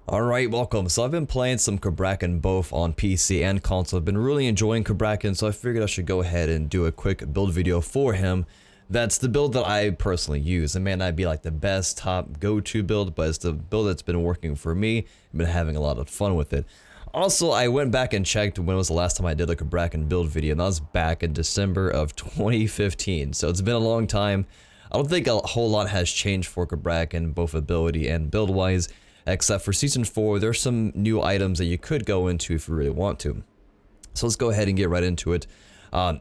Alright, welcome. So I've been playing some Cabrakan both on PC and console. I've been really enjoying Cabrakan, so I figured I should go ahead and do a quick build video for him. That's the build that I personally use. It may not be like the best top go-to build, but it's the build that's been working for me. I've been having a lot of fun with it. Also, I went back and checked when was the last time I did a Cabrakan build video, and that was back in December of 2015. So it's been a long time. I don't think a whole lot has changed for Cabrakan, both ability and build-wise. Except for Season 4, there's some new items that you could go into if you really want to. So let's go ahead and get right into it.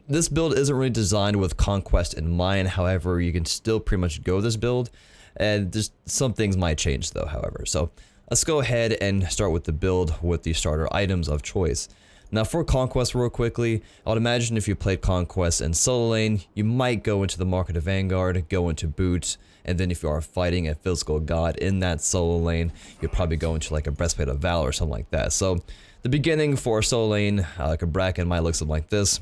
This build isn't really designed with Conquest in mind, however, you can still pretty much go this build. And just some things might change though, however. So let's go ahead and start with the build with the starter items of choice. Now for Conquest real quickly, I would imagine if you played Conquest in solo lane, you might go into the Market of Vanguard, go into Boots, and then if you are fighting a physical god in that solo lane, you'll probably go into like a Breastplate of Valor or something like that. So the beginning for a solo lane, Cabrakan might look something like this.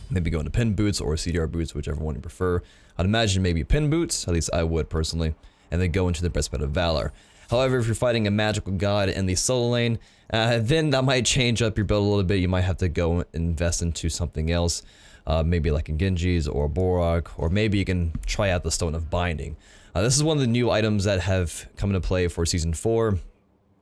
Maybe go into Pin Boots or CDR Boots, whichever one you prefer. I'd imagine maybe Pin Boots, at least I would personally, and then go into the Breastplate of Valor. However, if you're fighting a magical god in the solo lane, then that might change up your build a little bit. You might have to go invest into something else, maybe like a Genji's or a Borak, or maybe you can try out the Stone of Binding. This is one of the new items that have come into play for Season 4.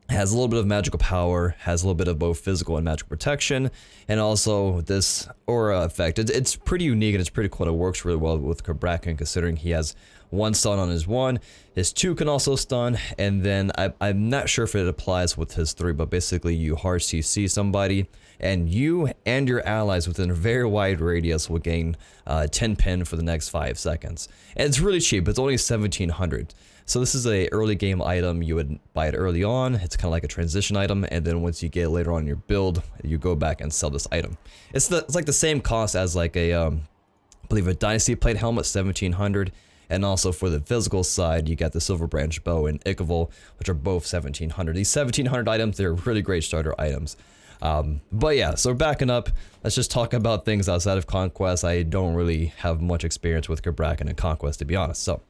It has a little bit of magical power, has a little bit of both physical and magical protection, and also this aura effect. It's pretty unique and it's pretty cool. It works really well with Cabrakan considering he has one stun on his 1, his 2 can also stun, and then I'm not sure if it applies with his 3, but basically you hard CC somebody, and you and your allies within a very wide radius will gain 10 pin for the next 5 seconds. And it's really cheap, it's only 1700. So this is a early game item, you would buy it early on, it's kind of like a transition item, and then once you get it later on in your build, you go back and sell this item. It's like the same cost as like a, I believe a Dynasty Plate helmet, 1700. And also for the physical side, you got the Silver Branch Bow and Ichabod, which are both 1700. These 1700 items, they're really great starter items. But yeah, so backing up, let's just talk about things outside of Conquest. I don't really have much experience with Cabrakan and Conquest, to be honest. So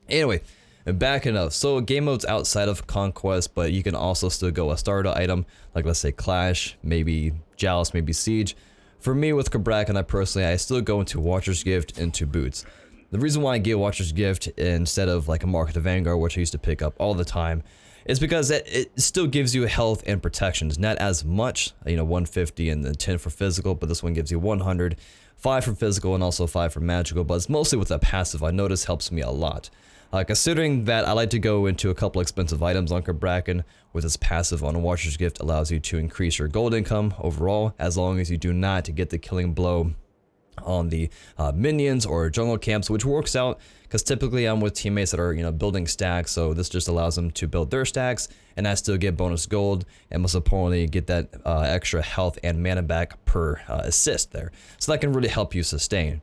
anyway, backing up. So game modes outside of Conquest, but you can also still go a starter item, like let's say Clash, maybe Joust, maybe Siege. For me with Cabrakan, I still go into Watcher's Gift, into Boots. The reason why I get Watcher's Gift instead of like a Market of Vanguard, which I used to pick up all the time, is because it still gives you health and protections. Not as much, 150 and then 10 for physical, but this one gives you 100, 5 for physical and also 5 for magical, but it's mostly with that passive I notice helps me a lot. Considering that I like to go into a couple expensive items on Cabrakan, with its passive on Watcher's Gift allows you to increase your gold income overall, as long as you do not get the killing blow on the minions or jungle camps, which works out because typically I'm with teammates that are building stacks, so this just allows them to build their stacks and I still get bonus gold and most importantly get that extra health and mana back per assist there, so that can really help you sustain.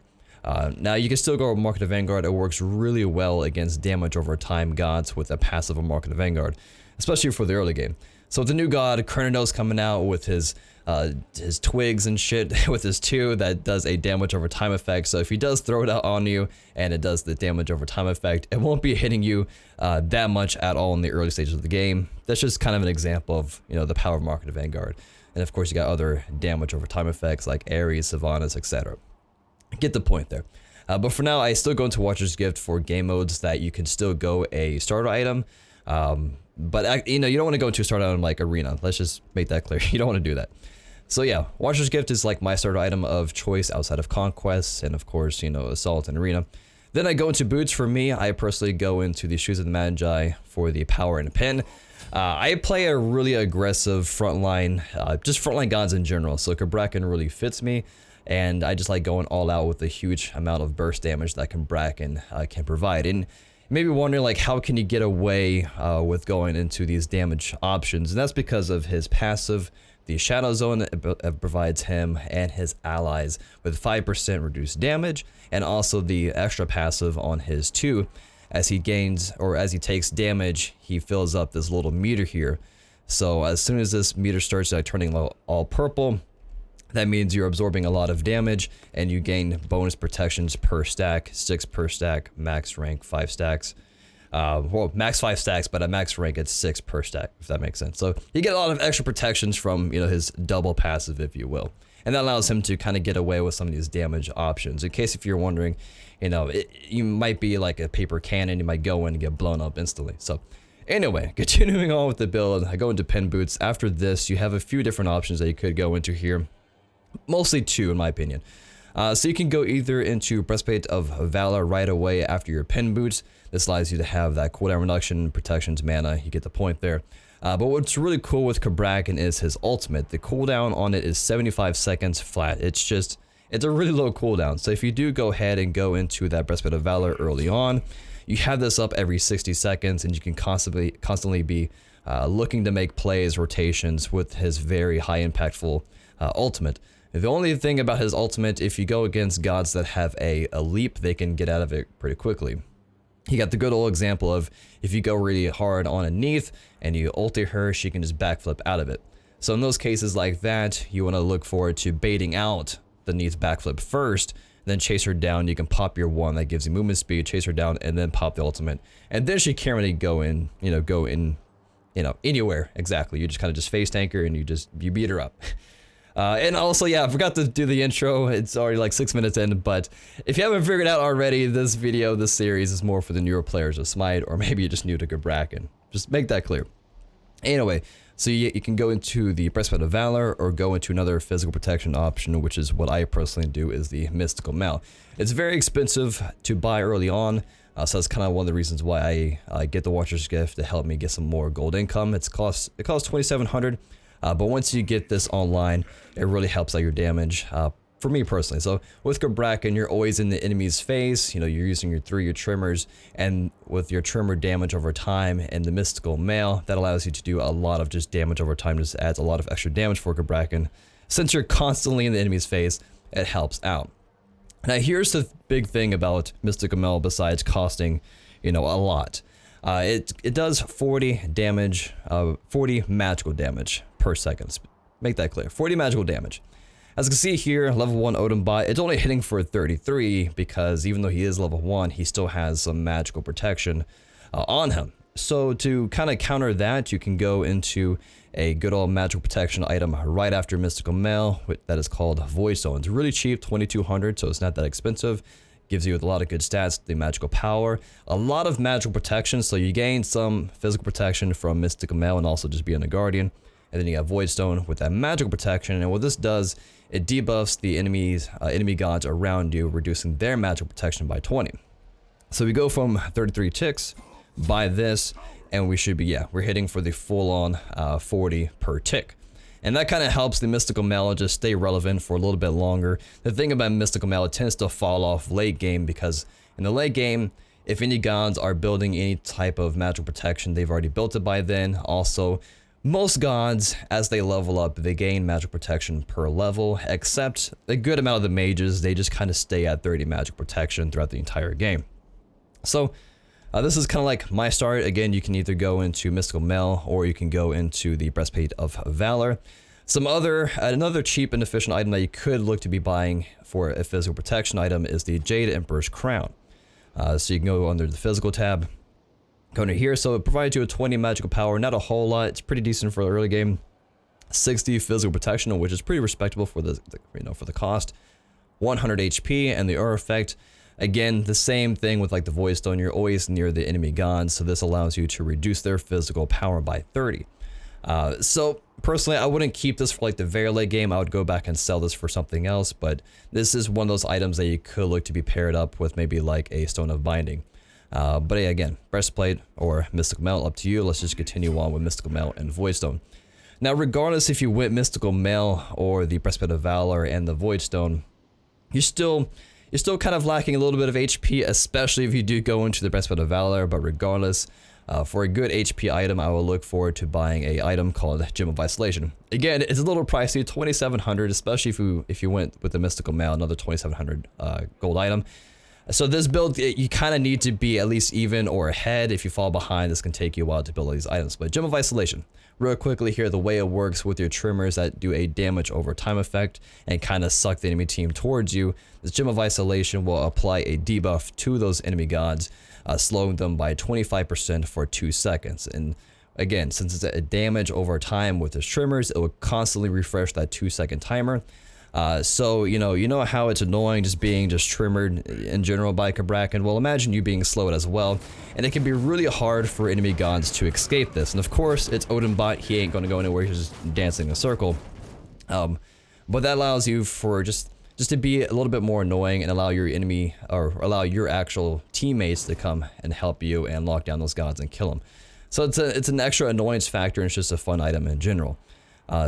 Now you can still go with Market of Vanguard. It works really well against damage over time gods with a passive of Market of Vanguard, especially for the early game. So with the new god, Kernados coming out with his twigs and shit, with his 2 that does a damage over time effect. So if he does throw it out on you and it does the damage over time effect, it won't be hitting you that much at all in the early stages of the game. That's just kind of an example of the power of Market of Vanguard. And of course you got other damage over time effects like Ares, Sylvanas, etc. Get the point there. But for now, I still go into Watcher's Gift for game modes that you can still go a starter item. But you don't want to go into a starter item like Arena. Let's just make that clear. You don't want to do that. So yeah, Watcher's Gift is like my starter item of choice outside of Conquest and of course, Assault and Arena. Then I go into Boots. For me, I personally go into the Shoes of the Magi for the power and pin. I play a really aggressive frontline, just frontline gods in general. So Cabrakan really fits me. And I just like going all out with the huge amount of burst damage that Cabrakan can provide. And maybe wondering like how can you get away with going into these damage options, and that's because of his passive, the Shadow Zone that provides him and his allies with 5% reduced damage, and also the extra passive on his 2. As he gains or as he takes damage, he fills up this little meter here. So as soon as this meter starts turning all purple, that means you're absorbing a lot of damage and you gain bonus protections per stack, 6 per stack, max rank 5 stacks. Well, max 5 stacks, but at max rank it's 6 per stack, if that makes sense. So you get a lot of extra protections from, you know, his double passive, if you will. And that allows him to kind of get away with some of these damage options. In case if you're wondering, you know, you might be like a paper cannon, you might go in and get blown up instantly. So anyway, continuing on with the build, I go into pin boots. After this, you have a few different options that you could go into here. Mostly 2 in my opinion. So you can go either into Breastplate of Valor right away after your pin boots. This allows you to have that cooldown reduction, protections, mana, you get the point there. But what's really cool with Cabrakan is his ultimate. The cooldown on it is 75 seconds flat. It's a really low cooldown. So if you do go ahead and go into that Breastplate of Valor early on, you have this up every 60 seconds and you can constantly be looking to make plays, rotations with his very high impactful ultimate. The only thing about his ultimate, if you go against gods that have a leap, they can get out of it pretty quickly. You got the good old example of if you go really hard on a Neith and you ulti her, she can just backflip out of it. So in those cases like that, you want to look forward to baiting out the Neith backflip first, then chase her down. You can pop your 1 that gives you movement speed, chase her down, and then pop the ultimate. And then she can't really go in, anywhere exactly. You just kind of just face tank her and you beat her up. And also, yeah, I forgot to do the intro. It's already like 6 minutes in, but if you haven't figured out already, this series is more for the newer players of Smite, or maybe you're just new to Cabrakan. Just make that clear. Anyway, so you can go into the Breastplate of Valor or go into another physical protection option, which is what I personally do, is the Mystical Mail. It's very expensive to buy early on, so that's kind of one of the reasons why I get the Watcher's Gift to help me get some more gold income. It costs 2,700. But once you get this online, it really helps out your damage, for me personally. So with Cabrakan, you're always in the enemy's face, you know, you're using your trimmers, and with your trimmer damage over time and the Mystical Mail, that allows you to do a lot of just damage over time, just adds a lot of extra damage for Cabrakan. Since you're constantly in the enemy's face, it helps out. Now here's the big thing about Mystical Mail besides costing, you know, a lot. It does 40 damage, 40 magical damage per second. Make that clear. 40 magical damage. As you can see here, level 1 Odin bot, it's only hitting for 33 because even though he is level 1, he still has some magical protection on him. So to kind of counter that, you can go into a good old magical protection item right after Mystical Mail that is called Void Stone. It's really cheap, 2,200, so it's not that expensive. Gives you a lot of good stats, the magical power, a lot of magical protection, so you gain some physical protection from Mystical Mail and also just being a guardian. And then you have Void Stone with that magical protection, and what this does, it debuffs the enemy gods around you, reducing their magical protection by 20. So we go from 33 ticks by this, and we should be, yeah, we're hitting for the full-on 40 per tick. And that kind of helps the Mystical Mail just stay relevant for a little bit longer. The thing about Mystical Mail, it tends to fall off late game because in the late game, if any gods are building any type of magical protection, they've already built it by then. Also, most gods, as they level up, they gain magical protection per level, except a good amount of the mages, they just kind of stay at 30 magical protection throughout the entire game. So, this is kind of like my start. Again, you can either go into Mystical Mail or you can go into the Breastplate of Valor. Another cheap and efficient item that you could look to be buying for a physical protection item is the Jade Emperor's Crown. So you can go under the physical tab, go under here. So it provides you a 20 magical power, not a whole lot. It's pretty decent for the early game. 60 physical protection, which is pretty respectable for the for the cost. 100 HP, and the aura effect. Again, the same thing with like the Void Stone, you're always near the enemy gods, so this allows you to reduce their physical power by 30. So personally, I wouldn't keep this for like the very late game. I would go back and sell this for something else, but this is one of those items that you could look to be paired up with maybe like a Stone of Binding. But yeah, again, Breastplate or Mystical Mail, up to you. Let's just continue on with Mystical Mail and Void Stone. Now, regardless if you went Mystical Mail or the Breastplate of Valor and the Void Stone, you're still kind of lacking a little bit of HP, especially if you do go into the Breastplate of Valor. But regardless, for a good HP item, I will look forward to buying a item called Gem of Isolation. Again, it's a little pricey, 2,700, especially if you went with the Mystical Mail, another 2,700 gold item. So this build, you kind of need to be at least even or ahead. If you fall behind, this can take you a while to build all these items. But Gem of Isolation, real quickly here, the way it works with your trimmers that do a damage over time effect and kind of suck the enemy team towards you, this Gem of Isolation will apply a debuff to those enemy gods. slowing them by 25% for 2 seconds. And again, since it's a damage over time with the trimmers, it will constantly refresh that 2-second timer. So you know how it's annoying just being trimmered in general by Cabrakan. Well, imagine you being slowed as well, and it can be really hard for enemy gods to escape this. And of course, it's Odinbot. He ain't gonna go anywhere. He's just dancing in a circle. But that allows you for just to be a little bit more annoying and allow your enemy, or allow your actual teammates to come and help you and lock down those gods and kill them. So it's an extra annoyance factor, and it's just a fun item in general.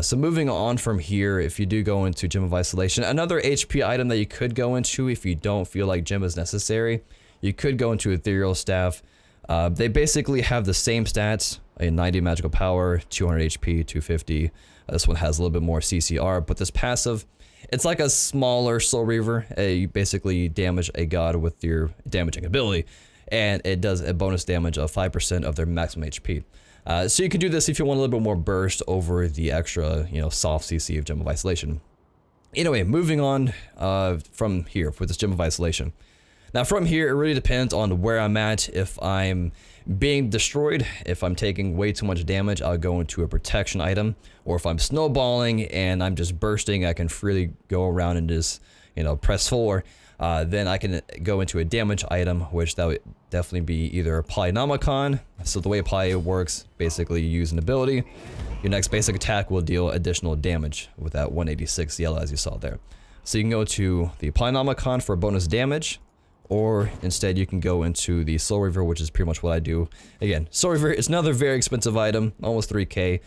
So moving on from here, if you do go into Gem of Isolation, another HP item that you could go into if you don't feel like Gem is necessary, you could go into Ethereal Staff. They basically have the same stats, a 90 magical power, 200 HP, 250. This one has a little bit more CCR, but this passive, it's like a smaller Soul Reaver. You basically damage a god with your damaging ability, and it does a bonus damage of 5% of their maximum HP. So you can do this if you want a little bit more burst over the extra, soft CC of Gem of Isolation. Anyway, moving on from here with this Gem of Isolation. Now from here, it really depends on where I'm at. If I'm being destroyed, if I'm taking way too much damage, I'll go into a protection item. Or if I'm snowballing and I'm just bursting, I can freely go around and just, press 4. Then I can go into a damage item, which that would definitely be either Polynomicon. So the way Poly works, basically you use an ability, your next basic attack will deal additional damage with that 186 yellow as you saw there. So you can go to the Polynomicon for bonus damage, or instead you can go into the Soul Reaver, which is pretty much what I do. Again, Soul Reaver is another very expensive item, almost 3k.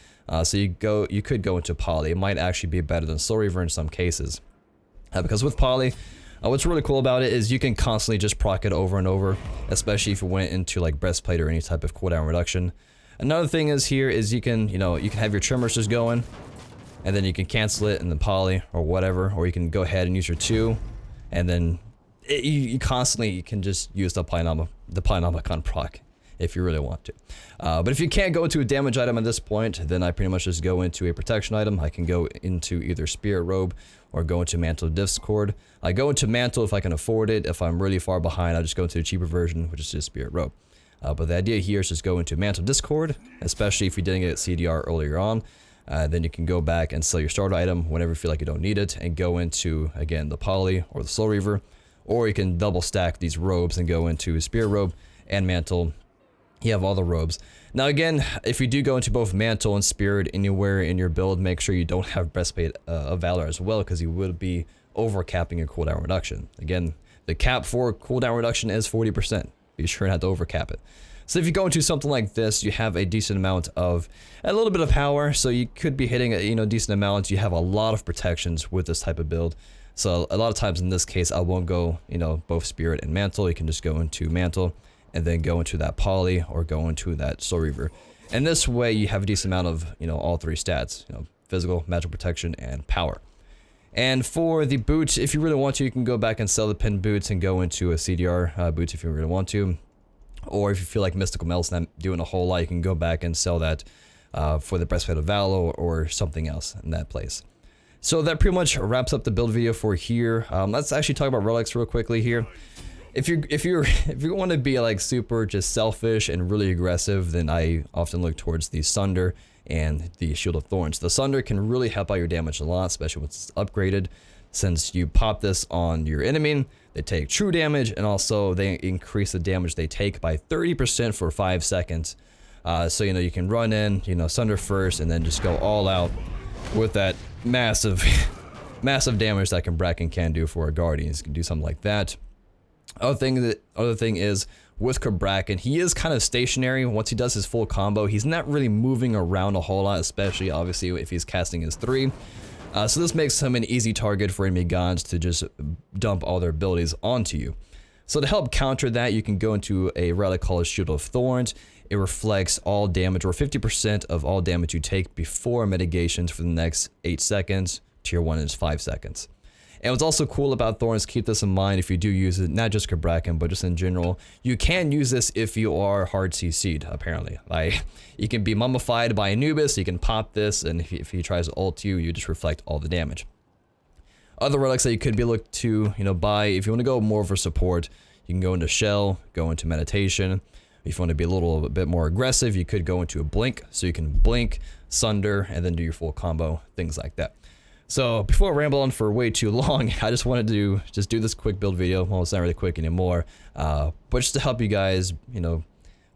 So you could go into Poly. It might actually be better than Soul Reaver in some cases. Because with Poly, what's really cool about it is you can constantly just proc it over and over, especially if you went into like breastplate or any type of cooldown reduction. Another thing is here is you can have your trimmers just going, and then you can cancel it in the Poly or whatever, or you can go ahead and use your 2, and then you constantly can just use the Polynomicon proc if you really want to. But if you can't go into a damage item at this point, then I pretty much just go into a protection item. I can go into either Spirit Robe or go into Mantle of Discord. I go into Mantle if I can afford it. If I'm really far behind, I just go into the cheaper version, which is just Spirit Robe. But the idea here is just go into Mantle of Discord, especially if you didn't get CDR earlier on. Then you can go back and sell your starter item whenever you feel like you don't need it, and go into, again, the Poly or the Soul Reaver. Or you can double stack these robes and go into Spirit Robe and Mantle. You have all the robes. Now again, if you do go into both Mantle and Spirit anywhere in your build, make sure you don't have Breastplate of Valor as well, because you will be overcapping your cooldown reduction. Again, the cap for cooldown reduction is 40%. Be sure not to overcap it. So if you go into something like this, you have a decent amount of, a little bit of power, so you could be hitting a decent amount. You have a lot of protections with this type of build. So a lot of times in this case, I won't go, both Spirit and Mantle. You can just go into Mantle and then go into that Poly or go into that Soul Reaver. And this way you have a decent amount of, all 3 stats, physical, magical protection, and power. And for the boots, if you really want to, you can go back and sell the pinned boots and go into a CDR boots if you really want to. Or if you feel like Mystical Melt's not doing a whole lot, you can go back and sell that for the Breastplate of Valor or something else in that place. So that pretty much wraps up the build video for here. Let's actually talk about relics real quickly here. If you want to be like super just selfish and really aggressive, then I often look towards the Sunder and the Shield of Thorns. The Sunder can really help out your damage a lot, especially when it's upgraded. Since you pop this on your enemy, they take true damage, and also they increase the damage they take by 30% for 5 seconds. So you can run in, Sunder first, and then just go all out with that massive damage that Cabrakan can do for a Guardian. You can do something like that. Other thing is with Cabrakan, he is kind of stationary. Once he does his full combo, he's not really moving around a whole lot, especially obviously if he's casting his 3. So this makes him an easy target for enemy gods to just dump all their abilities onto you. So to help counter that, you can go into a relic called Shield of Thorns. It reflects all damage, or 50% of all damage you take before mitigations for the next 8 seconds. Tier 1 is 5 seconds. And what's also cool about Thorns, keep this in mind if you do use it, not just Cabrakan, but just in general. You can use this if you are hard CC'd, apparently. You can be mummified by Anubis, you can pop this, and if he tries to ult you, you just reflect all the damage. Other relics that you could be looked to, buy, if you want to go more for support, You can go into shell, go into meditation. If you want to be a little bit more aggressive, you could go into a blink, so you can blink, sunder, and then do your full combo, things like that. So before I ramble on for way too long, I just wanted to just do this quick build video. Well, it's not really quick anymore, but just to help you guys, you know,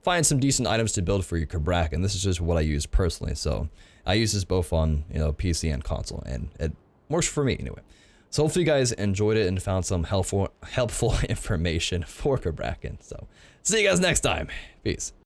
find some decent items to build for your Cabrakan. This is just what I use personally. So I use this both on, you know, PC and console, and it works for me anyway. So hopefully you guys enjoyed it and found some helpful information for Cabrakan. So see you guys next time. Peace.